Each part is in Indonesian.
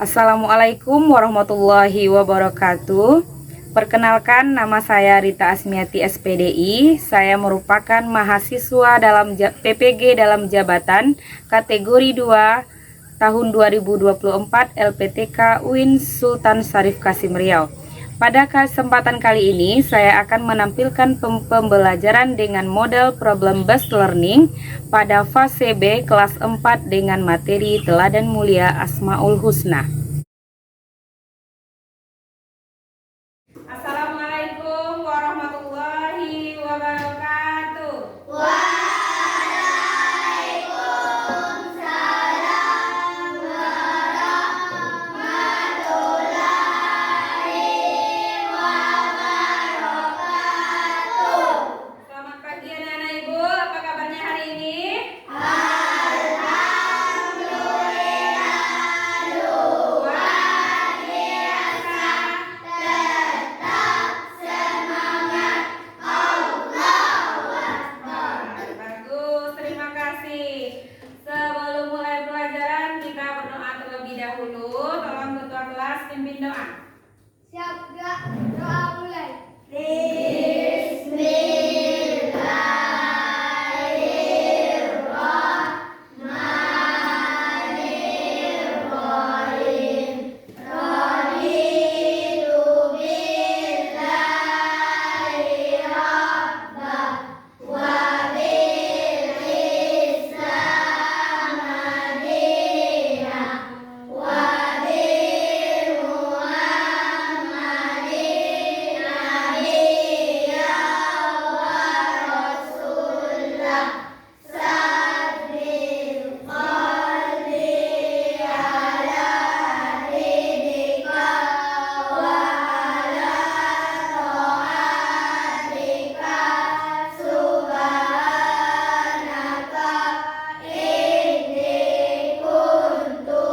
Assalamualaikum warahmatullahi wabarakatuh. Perkenalkan, nama saya Rita Asmiati SPDI. Saya merupakan mahasiswa dalam PPG dalam jabatan kategori 2 tahun 2024 LPTK UIN Sultan Syarif Qasim Riau. Pada kesempatan kali ini saya akan menampilkan pembelajaran dengan model problem based learning pada fase B kelas 4 dengan materi teladan mulia Asmaul Husna. Assalamualaikum warahmatullahi wabarakatuh. Waalaikumsalam warahmatullahi wabarakatuh. Selamat pagi anak-anak ibu, apa kabarnya hari ini? Alhamdulillah luar biasa, tetap semangat, Allahu Akbar. Bagus, terima kasih. Sebelum mulai pelajaran kita berdoa terlebih dahulu. Tolong ketua kelas pimpin doa. Siap gak? Doa mulai. Bismillahirrahmanirrahim. Raditu billahi rabbah wa bil Islam madinah wa bil Muhammadin nabiyya wa rasulah sabil qalbi ala ridika wa ala ta'atika subhanaka inni kuntu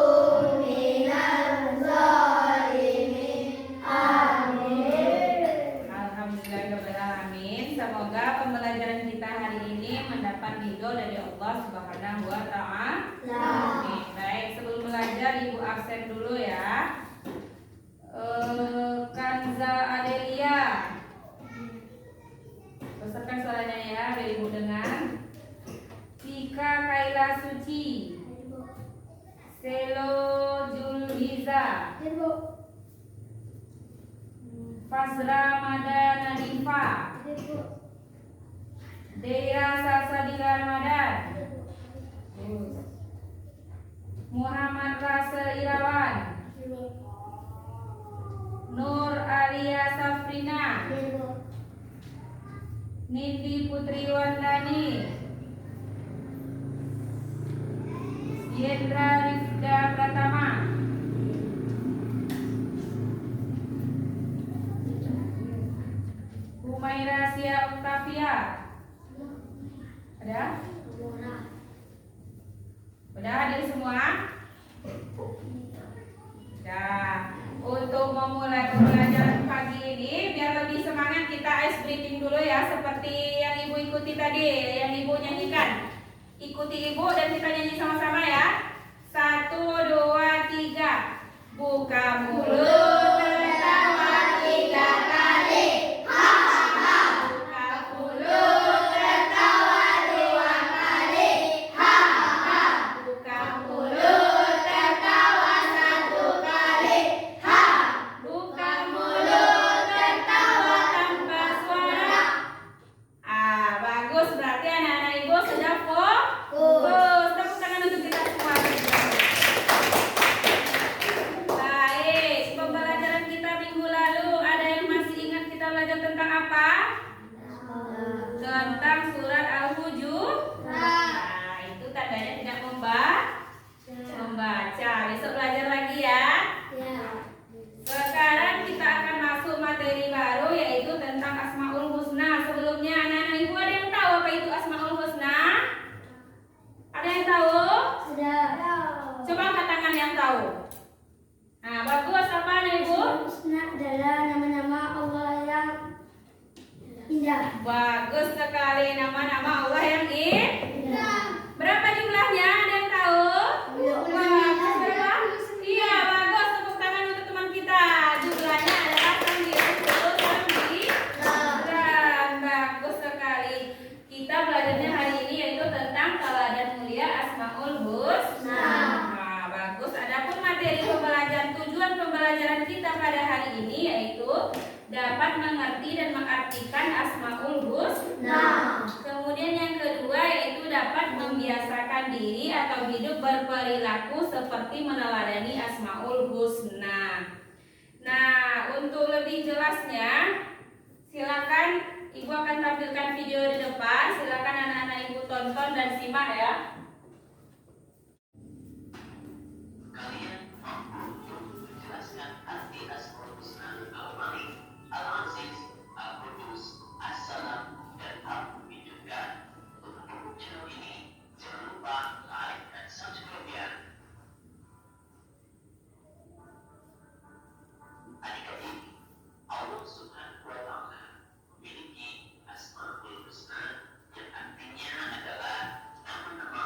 minaz zalimin. Amin. Alhamdulillahirrahmanirrahim. Semoga pembelajaran kita hari ini mendapat ridho dari Allah Subhanahu wa Ta'ala. Oke, baik, sebelum belajar ibu absen dulu ya. Kanza Adelia, besarkan suaranya ya biar ibu dengar. Tika Kaila Suci, Selo Julhiza, Fasra Madana Diva, Deira Salsabila Ramadan, Muhammad Rasa Irawan, Nur Alia Safrina, Nindi Putri Wandani, Yendra Rifda Pratama, Humaira Sia Octavia. Ada? Udah hadir semua? Nah, untuk memulai pembelajaran pagi ini biar lebih semangat kita ice breathing dulu ya, seperti yang ibu ikuti tadi, yang ibu nyanyikan. Ikuti ibu dan kita nyanyi sama-sama ya. 1, 2, 3. Buka mulut tertawa 3 kali. Buka mulut tertawa 2 kali. Buka mulut tertawa 1 kali. Buka mulut tertawa tanpa suara. Bagus, berarti anak-anak ibu sudah fokus. Tepuk tangan untuk kita semua. Baik, pembelajaran kita minggu lalu ada yang masih ingat kita belajar tentang apa? Tentang surat Al-Hujurat. Nah, itu tandanya tidak membaca. Besok belajar lagi ya. Sekarang kita akan masuk materi baru yaitu tentang Asmaul Husna. Sebelumnya anak-anak ibu ada yang tahu apa itu Asmaul Husna? Ada yang tahu? Coba angkat tangan yang tahu. Nah, bagus, apa anak ibu? Husna adalah nama-nama Allah yang indah. Bagus sekali, nama-nama Allah yang indah. Berapa jumlahnya? Ada yang tahu? Bagus, berapa? Iya, bagus. dapat mengerti dan mengartikan Asmaul Husna. Kemudian yang kedua yaitu dapat membiasakan diri atau hidup berperilaku seperti meneladani Asmaul Husna. Nah, untuk lebih jelasnya, silakan Ibu akan tampilkan video di depan. Silakan anak-anak Ibu tonton dan simak ya. Kalian mampu untuk menjelaskan arti Asmaul Husna Al-Malik, Al-Aziz, Al-Qudus, As-Salam, dan Al-Mu'minkan. Untuk mendukung channel ini, jangan lupa like dan subscribe ya. Adik-adik, Allah Subhanahu wa Ta'ala memiliki Asmaul Husna yang artinya adalah nama-nama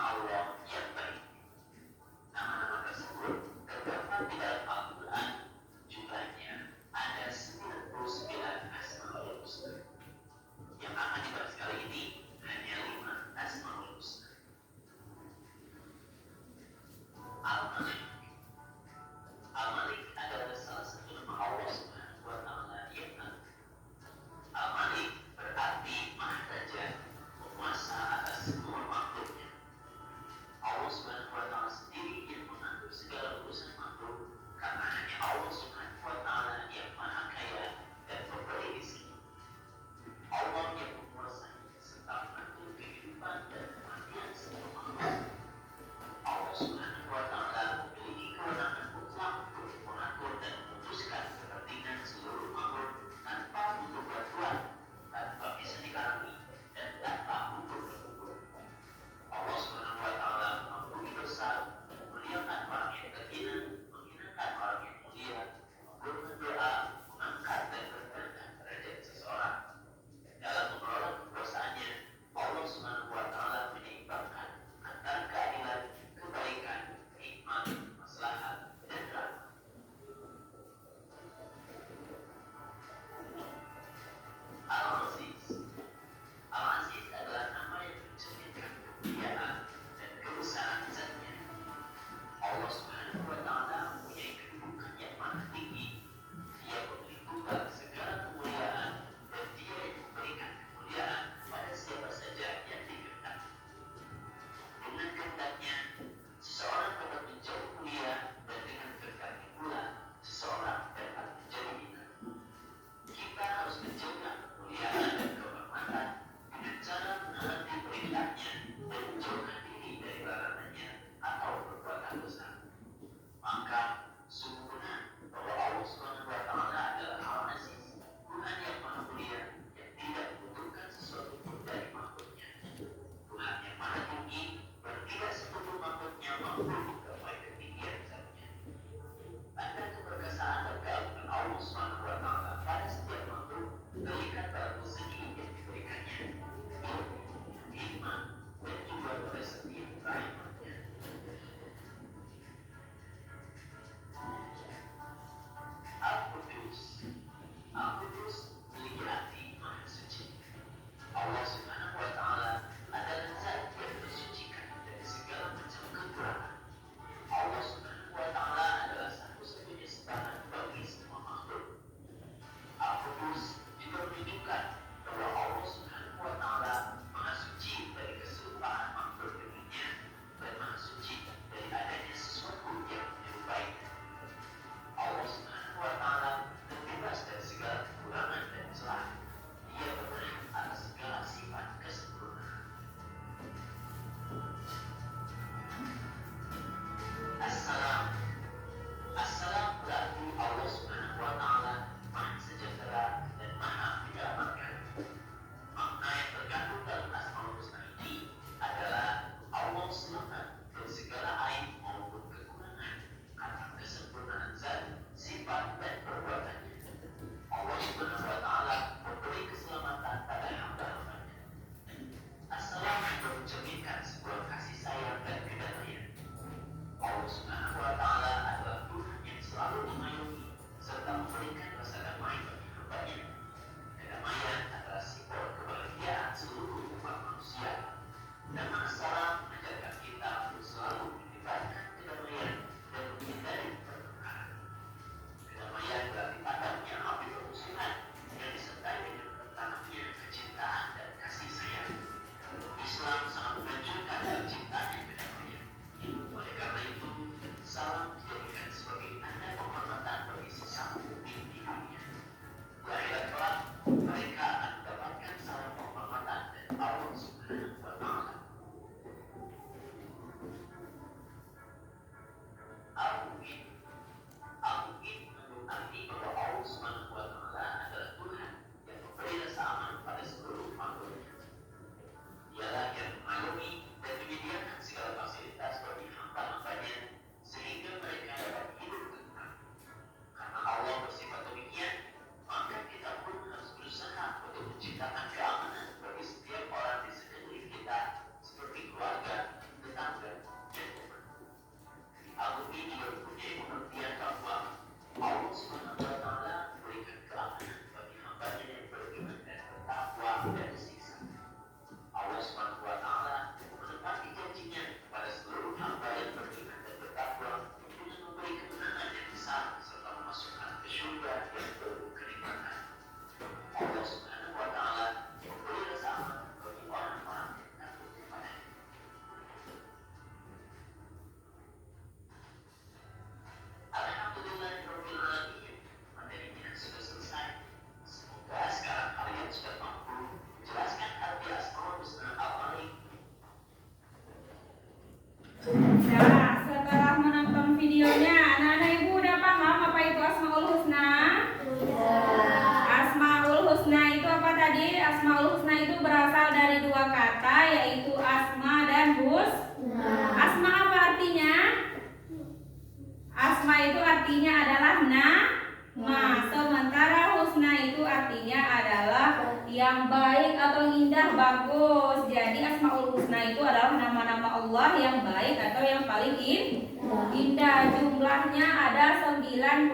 artinya adalah nama, sementara husna itu artinya adalah yang baik atau indah, bagus. Jadi Asmaul Husna itu adalah nama-nama Allah yang baik atau yang paling indah. Jumlahnya ada 99.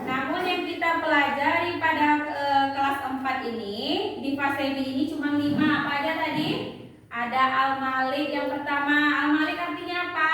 Namun yang kita pelajari pada kelas 4 ini, di fase B ini cuma 5. Apa aja tadi? Ada Al-Malik yang pertama. Al-Malik artinya apa?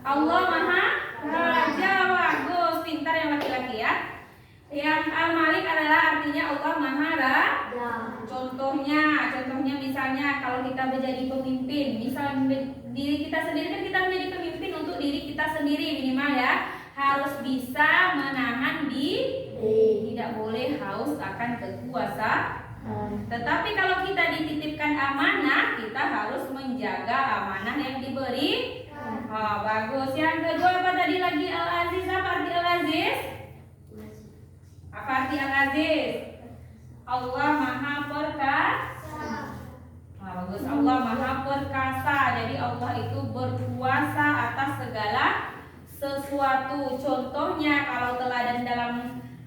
Allah Maha Raja. Bagus, pintar yang laki-laki ya. Yang Al-Malik adalah artinya Allah Maha Raja. Contohnya misalnya kalau kita menjadi pemimpin, misal diri kita sendiri kan kita menjadi pemimpin untuk diri kita sendiri minimal ya, harus bisa menahan diri, tidak boleh haus akan kekuasaan. Tetapi kalau kita dititipkan amanah, kita harus menjaga amanah yang diberi. Bagus. Yang kedua apa tadi lagi? Al-Aziz. Apa arti Al-Aziz? Apa arti Al-Aziz? Allah Maha Perkasa. Bagus. Allah Maha Perkasa. Jadi Allah itu berkuasa atas segala sesuatu. Contohnya kalau teladan dalam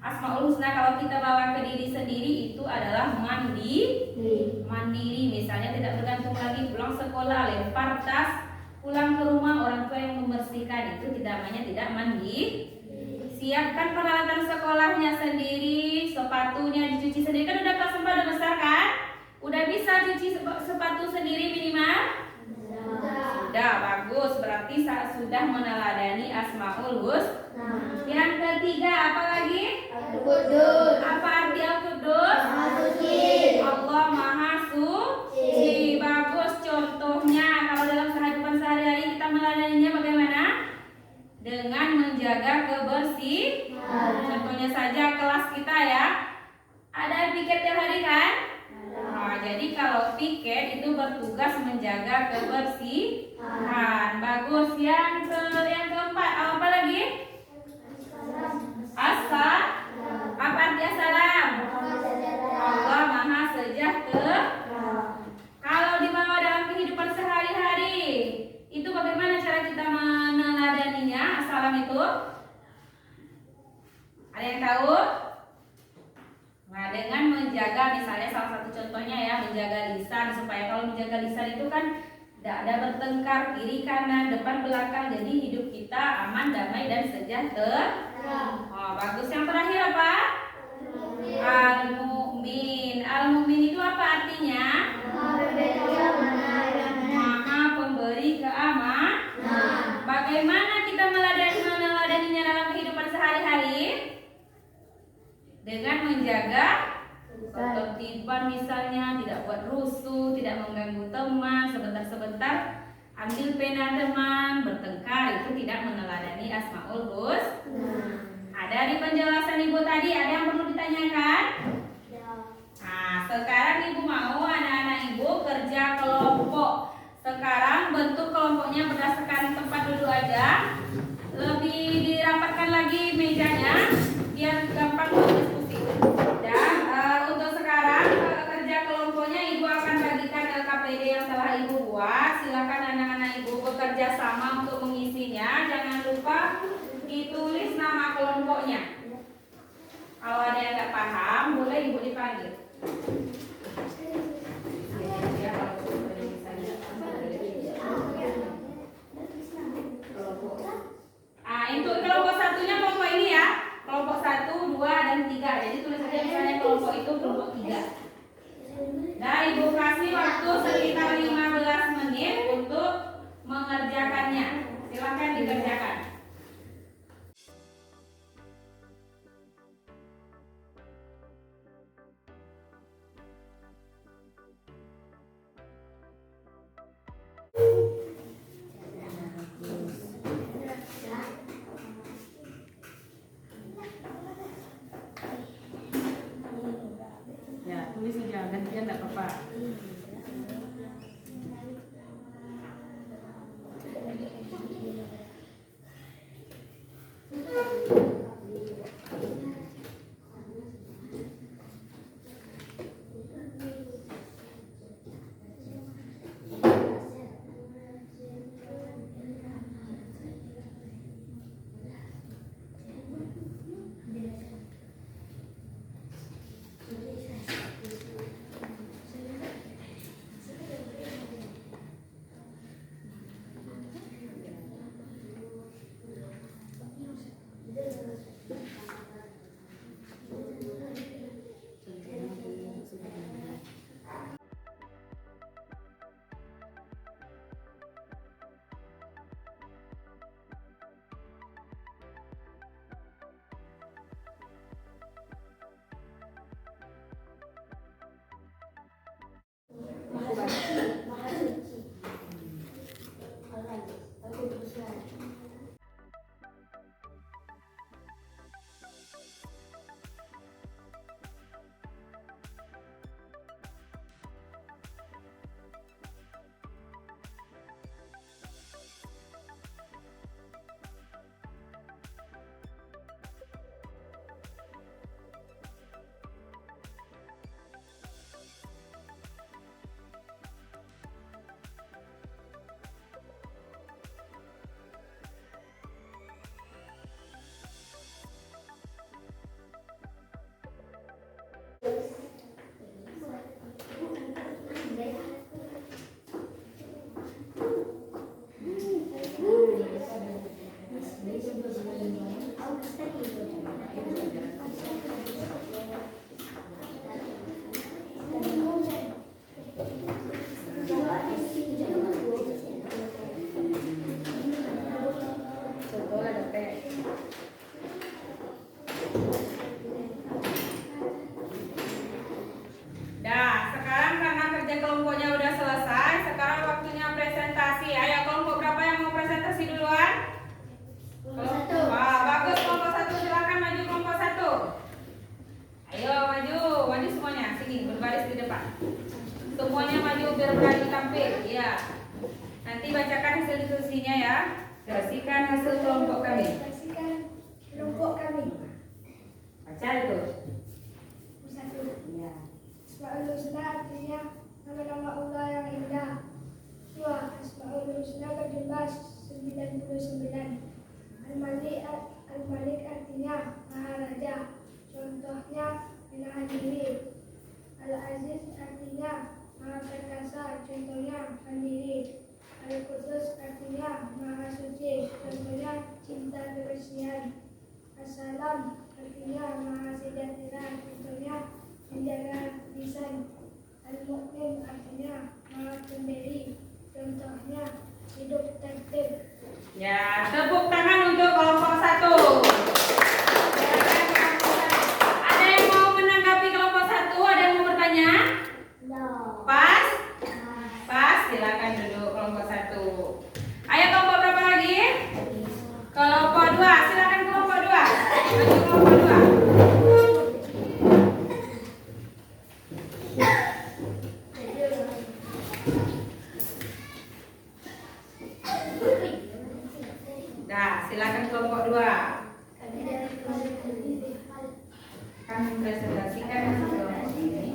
Asmaul Husna kalau kita bawa ke diri sendiri itu adalah mandiri. Misalnya tidak bergantung lagi pulang sekolah, lempar tas, pulang ke rumah orang tua yang membersihkan, itu namanya tidak mandi. Siapkan peralatan sekolahnya sendiri, sepatunya dicuci sendiri. Kan udah kelas 4 udah besar kan? Udah bisa cuci sepatu sendiri minimal? Sudah, bagus. Berarti sudah meneladani Asmaul Husna. Yang ketiga apa lagi? Al-Qudus. Apa arti Al-Qudus? Allah Maha Suci. Bagus. Contohnya kalau dalam kehidupan sehari-hari kita meneladaninya bagaimana? Dengan menjaga kebersihan. Contohnya saja kelas kita ya, ada piket tiap hari kan? Jadi kalau piket itu bertugas menjaga kebersihan. Bagus. Yang keempat apa lagi? Asal. Apa arti assalam? Allah Maha Sejahtera. Kalau dibawa dalam kehidupan sehari-hari, itu bagaimana cara kita meneladaninya? Assalam itu? Ada yang tahu? Nah, dengan menjaga misalnya salah satu contohnya ya, menjaga lisan, supaya kalau menjaga lisan itu kan tidak ada bertengkar kiri kanan depan belakang, jadi hidup kita aman, damai dan sejahtera. Bagus. Yang terakhir apa? Al-Mu'min. Al-Mu'min itu apa artinya? Maha pemberi keamanan. Bagaimana kita meneladaninya dalam kehidupan sehari-hari? Dengan menjaga ketertiban misalnya, tidak buat rusuh, tidak mengganggu teman, sebentar-sebentar ambil pena teman, bertengkar, itu tidak meneladani Asmaul Husna. Ada di penjelasan Ibu tadi, ada yang perlu ditanyakan? Nah, sekarang Ibu mau anak-anak Ibu kerja kelompok. Sekarang bentuk kelompoknya berdasarkan tempat duduk aja. Lebih dirapatkan lagi mejanya biar gampang berdiskusi. Dan untuk sekarang kerja kelompoknya Ibu akan bagikan LKPD yang telah Ibu buat. Silakan anak-anak Ibu bekerja sama untuk mengisinya. Jangan lupa ditulis nama kelompoknya. Kalau ada yang nggak paham, boleh Ibu dipanggil. Untuk kelompok satunya kelompok ini ya. Kelompok 1, 2, dan 3. Jadi tulis saja misalnya kelompok itu kelompok 3. Nah, Ibu kasih waktu sekitar 15 menit untuk mengerjakannya. Silakan dikerjakan. Ya, tulis saja, gantian enggak apa-apa. Dah, sekarang karena kerja kelompoknya udah selesai, sekarang waktunya presentasi. Ayo, kelompok berapa yang mau presentasi duluan? Satu. Wah, bagus, kelompok 1 silakan maju kelompok 1. Ayo maju semuanya. Sini, berbaris di depan. Semuanya maju biar berani tampil. Iya. Nanti bacakan hasil diskusinya ya. Saksikan hasil kelompok kami. Saksikan kelompok kami. Baca itu. Satu. Iya. Asmaul Husna artinya nama-nama Allah yang indah. Dua. Asmaul Husna berjumlah 99. Al-Malik artinya Maha Raja. Contohnya menahan diri. Al-Aziz artinya Maha Perkasa. Contohnya mandiri. Al-Qudus artinya Maha Suci. Contohnya cinta kebersihan. Assalam artinya Maha Sejahtera. Contohnya menjaga lisan. Al-Mu'min artinya Maha Pemberi. Contohnya hidup tertib. Ya, tepuk tangan untuk kelompok 1. Ada yang mau menanggapi kelompok 1? Ada yang mau bertanya? No. Pas? Pas, silakan duduk kelompok 1. Ayo kelompok berapa lagi? Kelompok 2, silakan kelompok 2. Maju kelompok 2. Nah, silakan kelompok 2. Kami presentasikan hasil kelompok ini.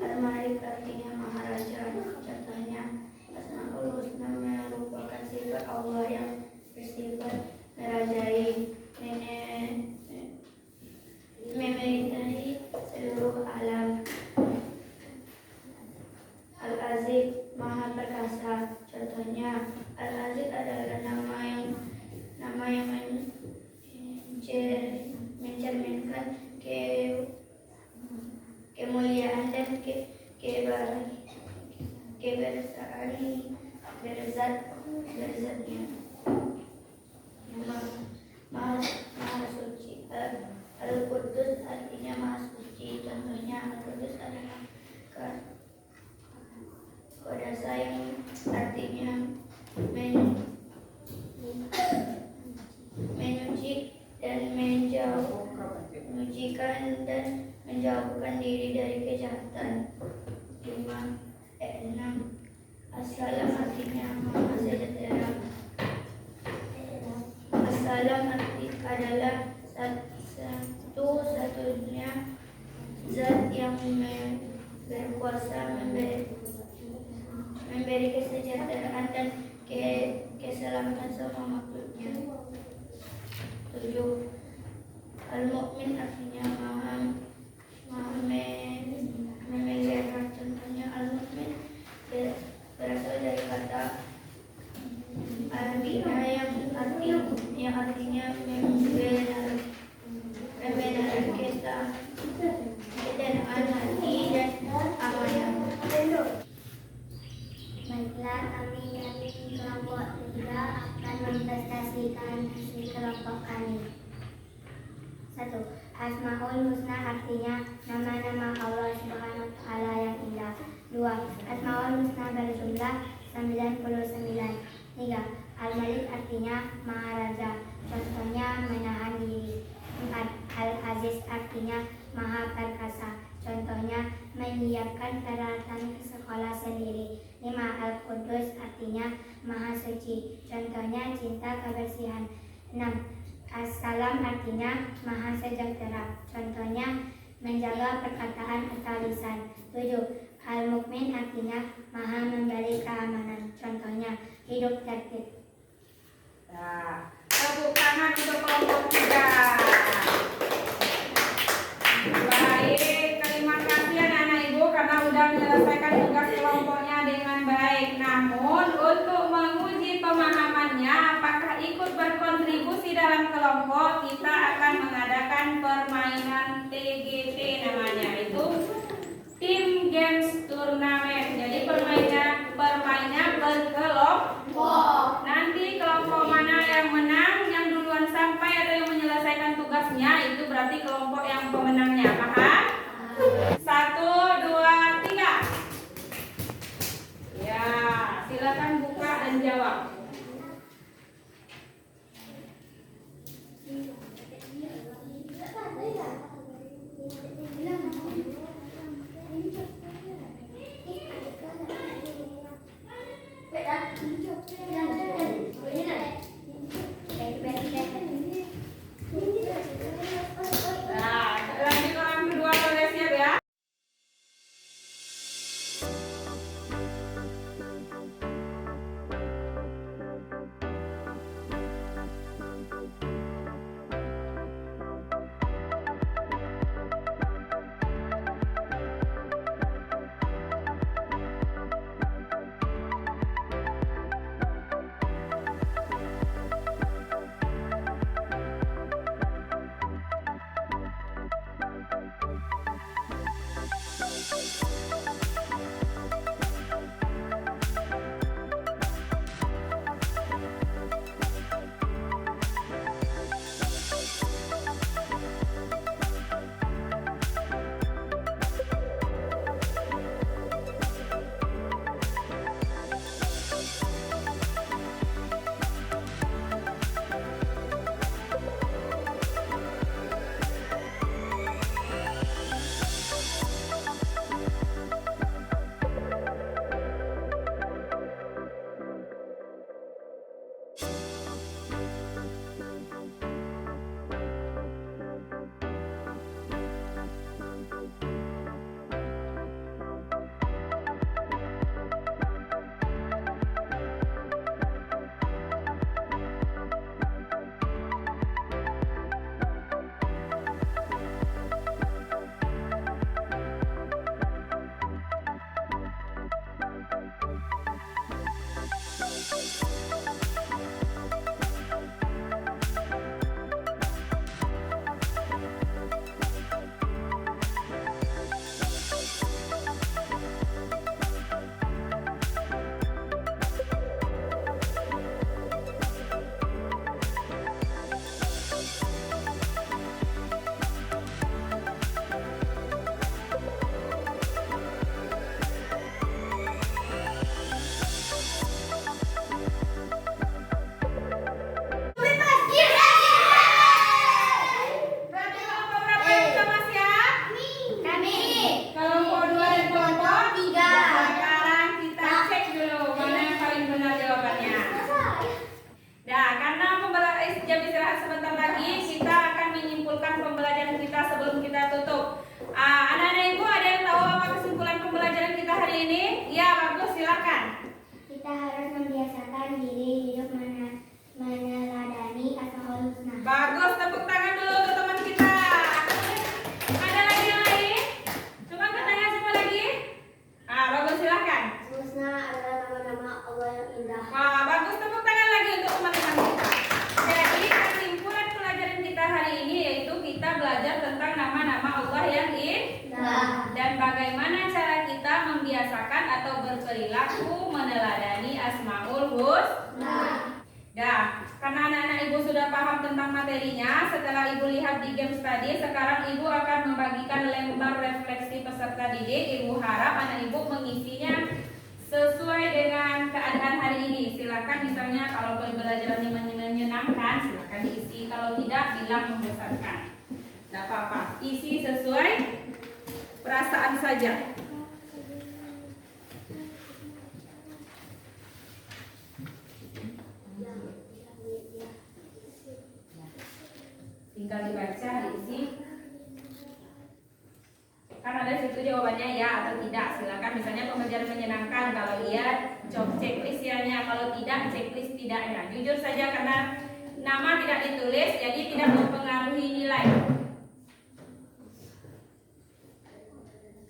Al-Malik artinya Maharaja. Contohnya Asmaul Husna merupakan sifat Allah yang bersifat merajai, memerintah seluruh alam. Al-Aziz Maha Perkasa. Contohnya Al-Aziz adalah nama yang mencerminkan kemuliaan dan berzatnya. Maha suci. Al-Qudus artinya Maha suci. Contohnya Al-Qudus adalah Kodasa yang artinya menyuci dan menyucikan dan menjauhkan diri dari kejahatan. 6. Assalam artinya Maha Sejahtera. Assalam adalah satu-satunya zat yang berkuasa memberi kesejahteraan dan keselamatan semua makhluknya. 7. Al-Mu'min artinya Maha memelihara. Contohnya Al-Mu'min berasal dari kata Arabia yang artinya membenarkan ketenangan hati dan amanah. Baiklah, kami kelompok 3 akan mempresentasikan hasil kelompok kami. 1. Asmaul Husna artinya nama-nama Allah Subhanahu wa Ta'ala yang indah. 2. Asmaul Husna berjumlah 99. 3. Al-Malik artinya Maha Raja. Contohnya menahan diri. 4. Al-Aziz artinya Maha Perkasa. Contohnya menyiapkan peralatan ke sekolah sendiri. 5. Al-Qudus artinya Maha Suci. Contohnya cinta kebersihan. 6. Assalam artinya Maha Sejahtera. Contohnya menjaga perkataan atau lisan. 7. Al-Mu'min artinya Maha memberi keamanan. Contohnya hidup tertib. Nah, tepuk tangan untuk kelompok 3. Baik, terima kasih anak-anak ibu karena sudah menyelesaikan tugas kelompoknya dengan baik. Namun untuk menguji pemahamannya apakah ikut berkontribusi dalam kelompok, kita akan mengadakan permainan TGT namanya, itu Team Games Tour ini? Ya, bagus, silakan. Kita harus membiasakan diri hidup meneladani Asmaul Husna. Bagus, tepuk tangan dulu untuk teman kita. Ada lagi yang lain? Coba angkat tangan semua lagi. Ah, bagus, silakan. Husna adalah nama-nama Allah yang indah. Wah, bagus, tepuk tangan lagi untuk teman-teman kita. Jadi, kesimpulan pelajaran kita hari ini yaitu kita belajar tentang nama-nama Allah yang indah dan bagaimana cara kita membiasakan atau berperilaku meneladani Asmaul Husna. Dah, karena anak-anak ibu sudah paham tentang materinya, setelah ibu lihat di game tadi, sekarang ibu akan membagikan lembar refleksi peserta didik. Ibu harap anak ibu mengisinya sesuai dengan keadaan hari ini. Silakan misalnya kalau pembelajarannya menyenangkan, silakan diisi. Kalau tidak, bilang membosankan. Tidak apa-apa, isi sesuai perasaan saja. Tinggal dibaca, diisi. Kan ada situ jawabannya ya atau tidak. Silakan misalnya pembelajaran menyenangkan, kalau iya checklist ya-nya, kalau tidak checklist tidaknya. Jujur saja karena nama tidak ditulis jadi tidak mempengaruhi nilai.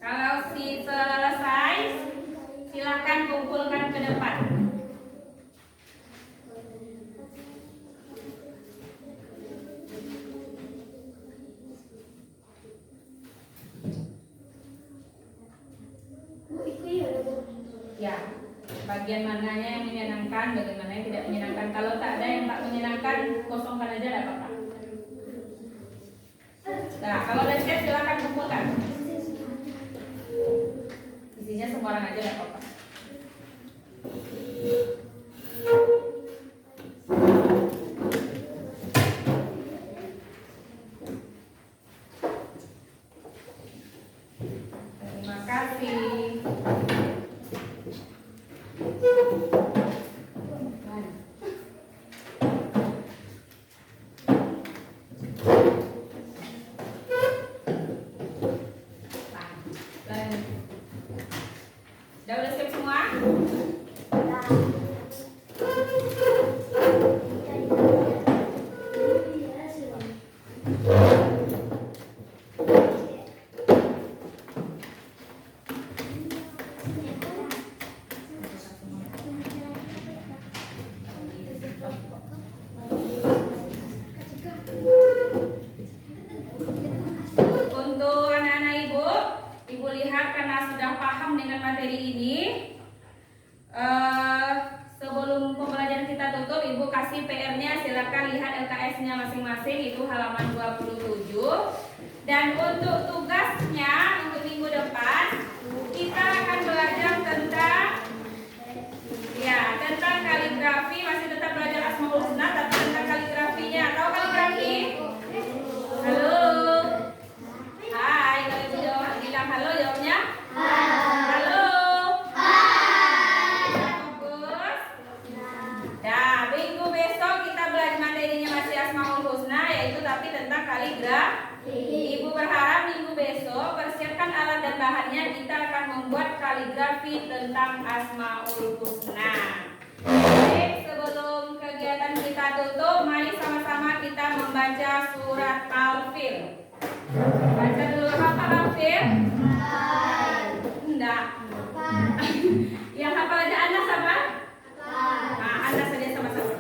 Kalau selesai silakan kumpulkan ke depan. Ya, bagian mananya yang menyenangkan, bagaimana yang tidak menyenangkan. Kalau tak ada yang tak menyenangkan, kosongkan aja, tidak apa-apa. Nah, kalau udah siap silakan kumpulkan. Isinya sembarang aja, tidak apa-apa. Terima kasih. Udah siap semua? Untuk anak-anak ibu lihat karena sudah paham dengan materi ini. Sebelum pembelajaran kita tutup, ibu kasih PR-nya, silakan lihat LKS-nya masing-masing, itu halaman 27. Dan untuk tugasnya untuk minggu depan kita akan belajar tentang kaligrafi, masih tetap belajar Asmaul Husna tapi tentang kaligrafinya. Tahu kaligrafi? Halo. Hai, kalau ibu jawab bilang halo, jawabnya halo. Bagus. Nah, minggu besok kita belajar materinya masih Asmaul Husna, yaitu tapi tentang kaligrafi. Ibu berharap minggu besok persiapkan alat dan bahannya, kita akan membuat kaligrafi tentang Asmaul Husna. Baik, sebelum kegiatan kita tutup, mari sama-sama kita membaca surat Al-Fil. Baca dulu, hafal Al-Fil? Enggak. Yang hafal aja Anda sama? Nah, Anda saja sama-sama.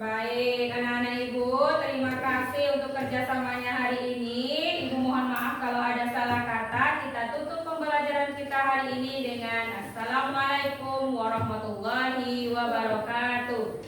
Baik, anak-anak ibu, terima kasih untuk kerjasamanya hari ini. Ibu mohon maaf kita hari ini dengan Assalamualaikum warahmatullahi wabarakatuh.